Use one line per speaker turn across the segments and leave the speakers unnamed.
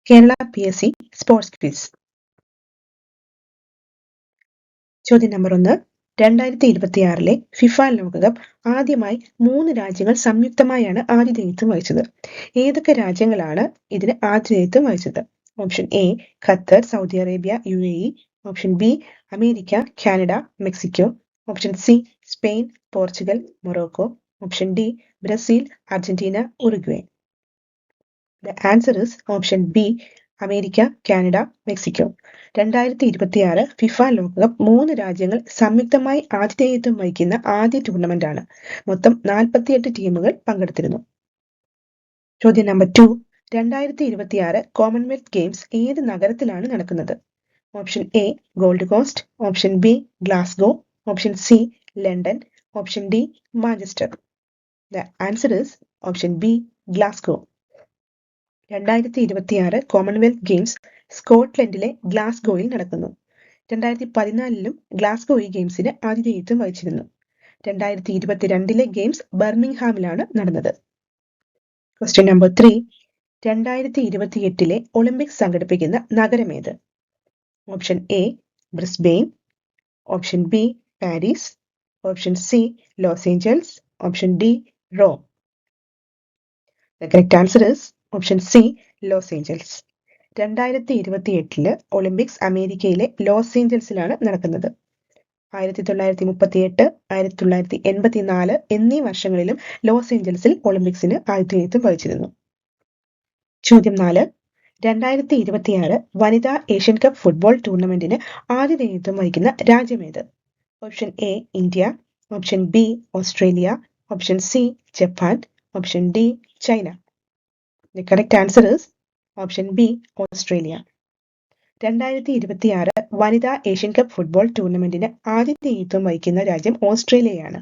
Kerala PSC sports quiz. ചോദ്യം number 1. 2026 FIFA ലോകകപ്പ് ആദ്യമായി 3 രാജ്യങ്ങൾ സംയുക്തമായാണ് ആതിഥേയത്വം വഹിച്ചത്. ഏതൊക്കെ രാജ്യങ്ങളാണ് ഇതിന് ആതിഥേയത്വം വഹിച്ചത്? Option A Qatar, Saudi Arabia, UAE. Option B America, Canada, Mexico. Option C Spain, Portugal, Morocco. Option D Brazil, Argentina, Uruguay. The answer is option B America, Canada, Mexico. 2026 FIFA ലോകകപ്പ് 3 രാജ്യങ്ങൾ സംയുക്തമായി ആതിഥേയത്വം വഹിക്കുന്ന ആദ്യ ടൂർണമെന്റ് ആണ്. മൊത്തം 48 ടീമുകൾ പങ്കെടുത്തിരുന്നു. ചോദ്യം നമ്പർ 2. 2026 കോമൺവെൽത്ത് ഗെയിംസ് ഏത് നഗരത്തിലാണ് നടക്കുന്നത്? Option A Gold Coast. Option B Glasgow. Option C London. Option D Manchester. The answer is option B Glasgow. 2026 Commonwealth games സ്കോട്ട്ലൻഡിലെ ഗ്ലാസ്ഗോയിൽ നടക്കുന്നു. 2014 ഗ്ലാസ്ഗോ ഈ ഗെയിംസിന് ആതിഥേയത്വം വഹിച്ചിരുന്നു. 2022 ഗെയിംസ് ബർമിംഗ്ഹാമിലാണ് നടന്നത്. Question number 3. 2028 ഒളിമ്പിക്സ് സംഘടിപ്പിക്കുന്ന നഗരമേത്? Option A Brisbane. Option B Paris. Option C Los option D Rome. The correct answer is option C Los 2028 Olympics അമേരിക്കയിലെ ലോസ് ഏഞ്ചൽസിലാണ് നടക്കുന്നത്. 1938, 1984 എന്നീ വർഷങ്ങളിലും ലോസ് ഏഞ്ചൽസിൽ ഒളിമ്പിക്സിന് ആതിഥേയത്വം വഹിച്ചിരുന്നു. ചോദ്യം 4. 2026 വനിതാ ഏഷ്യൻ കപ്പ് ഫുട്ബോൾ ടൂർണമെന്റിന് ആതിഥേയത്വം വഹിക്കുന്ന രാജ്യമേത്? Option A India. Option B Australia. Option C Japan. Option D China. The correct answer is option B Australia. 2026 വനിതാ ഏഷ്യൻ കപ്പ് ഫുട്ബോൾ ടൂർണമെന്റിന് ആതിഥേയത്വം വഹിക്കുന്ന രാജ്യം ഓസ്ട്രേലിയയാണ്.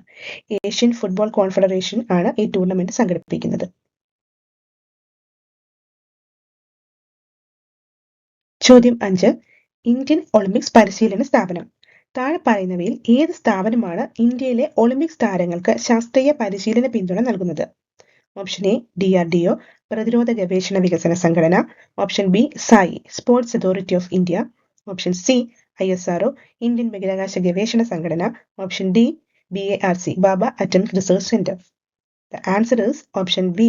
ഏഷ്യൻ ഫുട്ബോൾ കോൺഫെഡറേഷൻ ആണ് ഈ ടൂർണമെന്റ് സംഘടിപ്പിക്കുന്നത്. ചോദ്യം 5. ഇന്ത്യൻ ഒളിമ്പിക്സ് പരിശീലന സ്ഥാപനം. താഴെ പറയുന്നവയിൽ ഏത് സ്ഥാപനമാണ് ഇന്ത്യയിലെ ഒളിമ്പിക്സ് താരങ്ങൾക്ക് ശാസ്ത്രീയ പരിശീലന പിന്തുണ നൽകുന്നത്? ഓപ്ഷൻ എ DRDO പ്രതിരോധ ഗവേഷണ വികസന സംഘടന. Option B Sai sports authority of India. Option C ISRO Indian ബഹിരാകാശ ഗവേഷണ സംഘടന. Option D BARC Baba atomic research centre. The answer is option B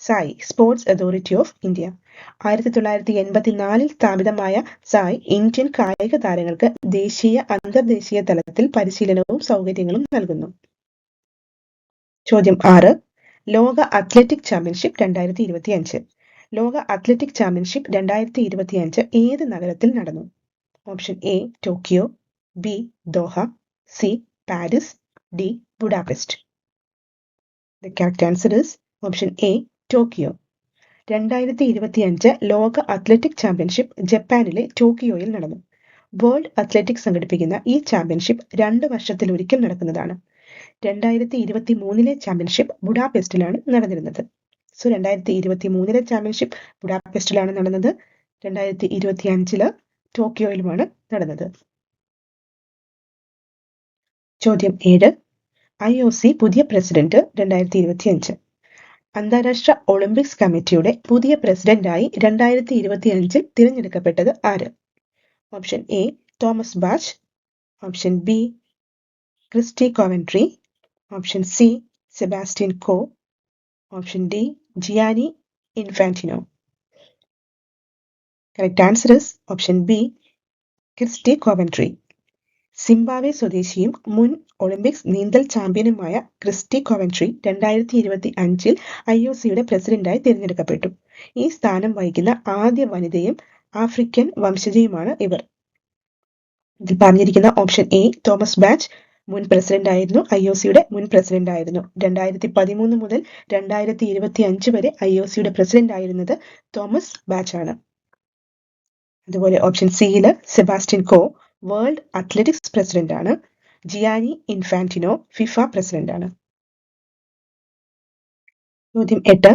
Sai sports authority of India. 1984 സ്ഥാപിതമായ സായ് ഇന്ത്യൻ കായിക താരങ്ങൾക്ക് ദേശീയ അന്തർദേശീയ തലത്തിൽ പരിശീലനവും സൗകര്യങ്ങളും നൽകുന്നു. ചോദ്യം 6. ലോക അത്ലറ്റിക് ചാമ്പ്യൻഷിപ്പ് 2025. ലോക അത്ലറ്റിക് ചാമ്പ്യൻഷിപ്പ് 2025 ഏത് നഗരത്തിൽ നടന്നു? Option A Tokyo. B Doha. C Paris. D Budapest. The correct answer is option A Tokyo. 2025 ലോക അത്ലറ്റിക് ചാമ്പ്യൻഷിപ്പ് ജപ്പാനിലെ ടോക്കിയോയിൽ നടന്നു. വേൾഡ് അത്ലറ്റിക്സ് സംഘടിപ്പിക്കുന്ന ഈ ചാമ്പ്യൻഷിപ്പ് 2 വർഷത്തിലൊരിക്കൽ നടക്കുന്നതാണ്. 2023 ചാമ്പ്യൻഷിപ്പ് ബുഡാപെസ്റ്റിലാണ് നടന്നിരുന്നത്. 2023 ചാമ്പ്യൻഷിപ്പ് ബുഡാപെസ്റ്റിലാണ് നടന്നത്. 2025 ടോക്കിയോയിലുമാണ് നടന്നത്. ചോദ്യം 7. IOC പുതിയ പ്രസിഡന്റ് 2025. അന്താരാഷ്ട്ര ഒളിമ്പിക്സ് കമ്മിറ്റിയുടെ പുതിയ പ്രസിഡന്റായി 2025 തിരഞ്ഞെടുക്കപ്പെട്ടത് ആര്? Option A Thomas Bach. Option B Kirsty Coventry. Option C Sebastian Coe. Option D Gianni Infantino. Correct answer is option B Kirsty Coventry. Zimbabwe സ്വദേശിയും മുൻ ഒളിമ്പിക്സ് നീന്തൽ ചാമ്പ്യനുമായ ക്രിസ്റ്റി കോവൻട്രി 2025 IOCയുടെ പ്രസിഡന്റായി തിരഞ്ഞെടുക്കപ്പെട്ടു. ഈ സ്ഥാനം വഹിക്കുന്ന ആദ്യ വനിതയും ആഫ്രിക്കൻ വംശജയുമാണ് ഇവർ. ഇതിൽ പറഞ്ഞിരിക്കുന്ന ഓപ്ഷൻ എ തോമസ് ബാച്ച് മുൻ പ്രസിഡന്റ് ആയിരുന്നു. IOCയുടെ മുൻ പ്രസിഡന്റ് ആയിരുന്നു. 2013 മുതൽ 2025 വരെ IOCയുടെ പ്രസിഡന്റ് ആയിരുന്നത് തോമസ് ബാച്ച് ആണ്. അതുപോലെ ഓപ്ഷൻ സിയില് Sebastian Coe World Athletics president ആണ്. ജിയാനി ഇൻഫാന്റിനോ ഫിഫ പ്രസിഡന്റ് ആണ്. ചോദ്യം 8.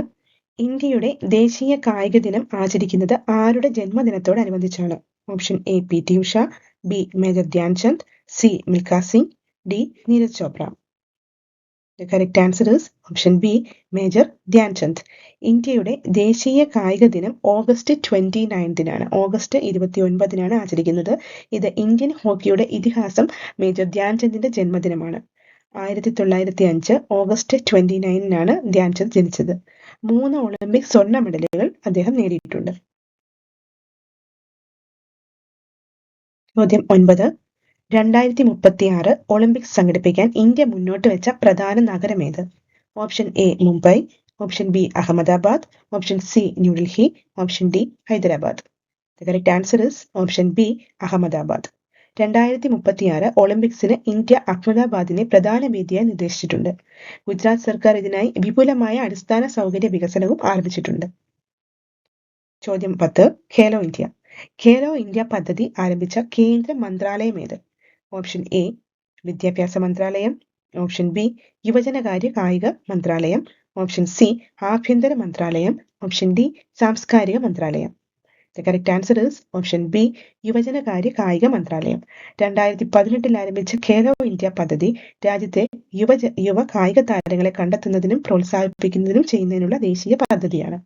ഇന്ത്യയുടെ ദേശീയ കായിക ദിനം ആചരിക്കുന്നത് ആരുടെ ജന്മദിനത്തോടനുബന്ധിച്ചാണ്? Option A PT Usha. B major Dhyan Chand. C Milkha Singh. D Neeraj Chopra. The correct answer is option B major Dhyan Chand. ഇന്ത്യയുടെ ദേശീയ കായിക ദിനം ഓഗസ്റ്റ് 29 ഓഗസ്റ്റ് 29 ആചരിക്കുന്നത്. ഇത് ഇന്ത്യൻ ഹോക്കിയുടെ ഇതിഹാസം മേജർ ധ്യാൻചന്ദിന്റെ ജന്മദിനമാണ്. 1905 ഓഗസ്റ്റ് 29 ധ്യാൻചന്ദ് ജനിച്ചത്. 3 ഒളിമ്പിക് സ്വർണ്ണ മെഡലുകൾ അദ്ദേഹം നേടിയിട്ടുണ്ട്. ചോദ്യം 9. 2036 ഒളിമ്പിക്സ് സംഘടിപ്പിക്കാൻ ഇന്ത്യ മുന്നോട്ട് വെച്ച പ്രധാന നഗരമേത്? Option A Mumbai, option B Ahmedabad, option C New Delhi, option D Hyderabad. The correct answer is option B Ahmedabad. 2036 ഒളിമ്പിക്സിന് ഇന്ത്യ അഹമ്മദാബാദിനെ പ്രധാന വേദിയായി നിർദ്ദേശിച്ചിട്ടുണ്ട്. ഗുജറാത്ത് സർക്കാർ ഇതിനായി വിപുലമായ അടിസ്ഥാന സൗകര്യ വികസനവും ആരംഭിച്ചിട്ടുണ്ട്. ചോദ്യം 10. ഖേലോ ഇന്ത്യ. ഖേലോ ഇന്ത്യ പദ്ധതി ആരംഭിച്ച കേന്ദ്ര മന്ത്രാലയം ഏത്? ഓപ്ഷൻ എ വിദ്യാഭ്യാസ മന്ത്രാലയം, ഓപ്ഷൻ ബി യുവജനകാര്യ കായിക മന്ത്രാലയം, ഓപ്ഷൻ സി ആഭ്യന്തര മന്ത്രാലയം, ഓപ്ഷൻ ഡി സാംസ്കാരിക മന്ത്രാലയം. The correct answer is option B യുവജനകാര്യ കായിക മന്ത്രാലയം. 2018 ആരംഭിച്ച ഖേലോ ഇന്ത്യ പദ്ധതി രാജ്യത്തെ യുവ കായിക താരങ്ങളെ കണ്ടെത്തുന്നതിനും പ്രോത്സാഹിപ്പിക്കുന്നതിനും ചെയ്യുന്നതിനുള്ള ദേശീയ പദ്ധതിയാണ്.